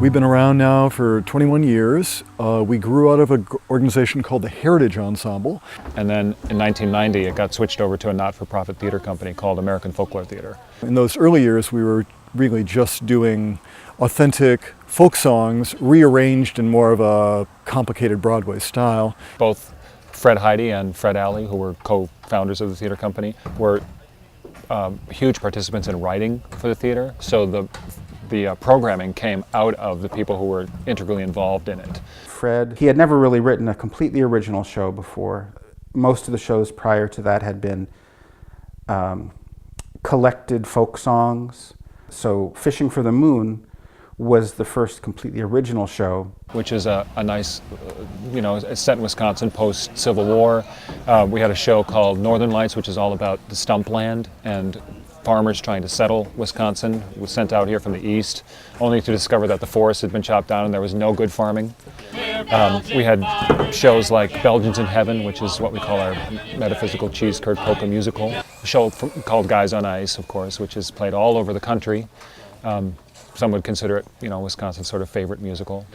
We've been around now for 21 years. We grew out of an organization called the Heritage Ensemble. And then in 1990, it got switched over to a not-for-profit theater company called American Folklore Theater. In those early years, we were really just doing authentic folk songs rearranged in more of a complicated Broadway style. Both Fred Heide and Fred Alley, who were co-founders of the theater company, were huge participants in writing for the theater. So the programming came out of the people who were integrally involved in it. Fred, he had never really written a completely original show before. Most of the shows prior to that had been collected folk songs. So Fishing for the Moon was the first completely original show. Which is a nice, it's set in Wisconsin post-Civil War. We had a show called Northern Lights, which is all about the stump land and farmers trying to settle Wisconsin. Was sent out here from the east, only to discover that the forest had been chopped down and there was no good farming. We had shows like Belgians in Heaven, which is what we call our metaphysical cheese curd polka musical. A show called Guys on Ice, of course, which is played all over the country. Some would consider it, Wisconsin's sort of favorite musical.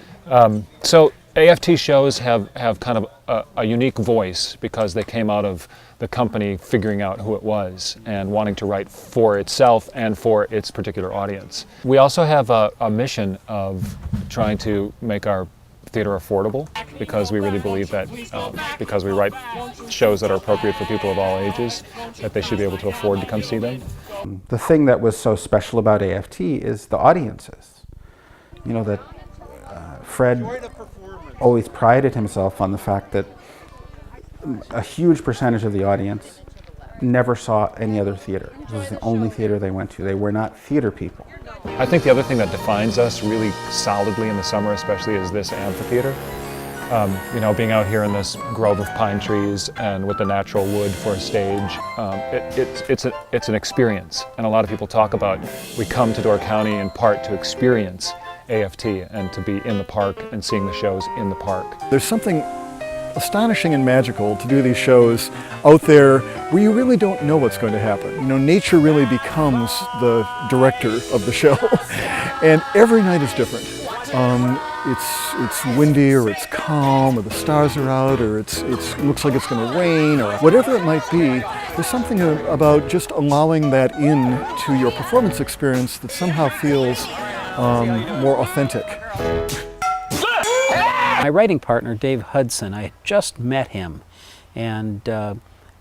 So AFT shows have kind of a unique voice because they came out of the company figuring out who it was and wanting to write for itself and for its particular audience. We also have a mission of trying to make our theater affordable, because we really believe that because we write shows that are appropriate for people of all ages, that they should be able to afford to come see them. The thing that was so special about AFT is the audiences. That Fred always prided himself on the fact that a huge percentage of the audience never saw any other theater. This was the only theater they went to. They were not theater people. I think the other thing that defines us really solidly in the summer especially is this amphitheater. Being out here in this grove of pine trees and with the natural wood for a stage, it's an experience. And a lot of people talk about, we come to Door County in part to experience AFT and to be in the park and seeing the shows in the park. There's something astonishing and magical to do these shows out there where you really don't know what's going to happen. Nature really becomes the director of the show, and every night is different. It's windy, or it's calm, or the stars are out, or it looks like it's going to rain, or whatever it might be. There's something about just allowing that in to your performance experience that somehow feels more authentic. My writing partner, Dave Hudson, I had just met him, and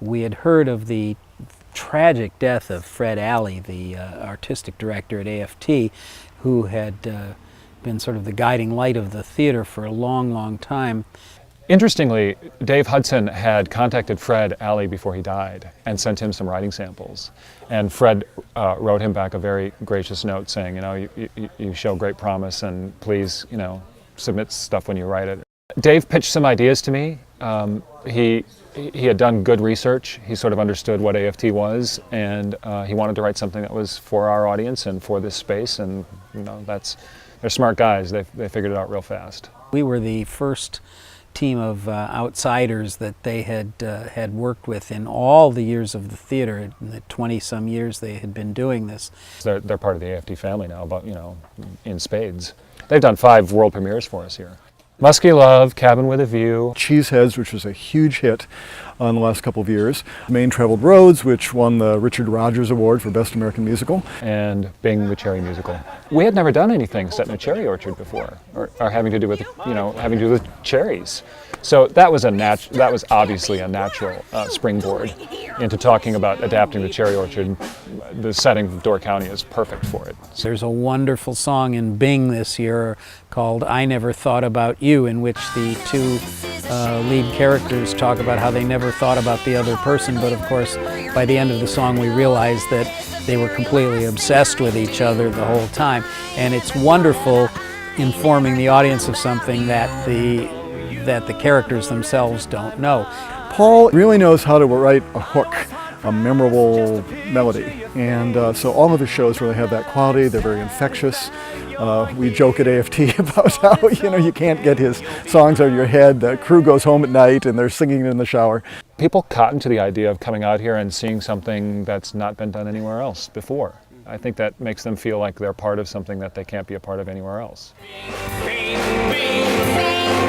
we had heard of the tragic death of Fred Alley, the artistic director at AFT, who had been sort of the guiding light of the theater for a long, long time. Interestingly, Dave Hudson had contacted Fred Alley before he died and sent him some writing samples. And Fred wrote him back a very gracious note saying, you show great promise, and please, submit stuff when you write it. Dave pitched some ideas to me. He had done good research. He sort of understood what AFT was, and he wanted to write something that was for our audience and for this space. And they're smart guys. They figured it out real fast. We were the first team of outsiders that they had worked with in all the years of the theater. In the 20-some years they had been doing this. They're part of the AFT family now, but in spades. They've done 5 world premieres for us here. Muskie Love, Cabin with a View. Cheeseheads, which was a huge hit in the last couple of years. Main Traveled Roads, which won the Richard Rodgers Award for Best American Musical. And Bing the Cherry Musical. We had never done anything set in a cherry orchard before, or having to do with, having to do with cherries. So that was obviously a natural springboard into talking about adapting the cherry orchard. The setting of Door County is perfect for it. There's a wonderful song in Bing this year called I Never Thought About You, in which the two lead characters talk about how they never thought about the other person, but of course by the end of the song we realize that they were completely obsessed with each other the whole time. And it's wonderful informing the audience of something that the characters themselves don't know. Paul really knows how to write a hook, a memorable melody, and so all of his shows really have that quality. They're very infectious. We joke at AFT about how you can't get his songs out of your head. The crew goes home at night and they're singing in the shower. People cotton to the idea of coming out here and seeing something that's not been done anywhere else before. I think that makes them feel like they're part of something that they can't be a part of anywhere else. Bing, bing, bing.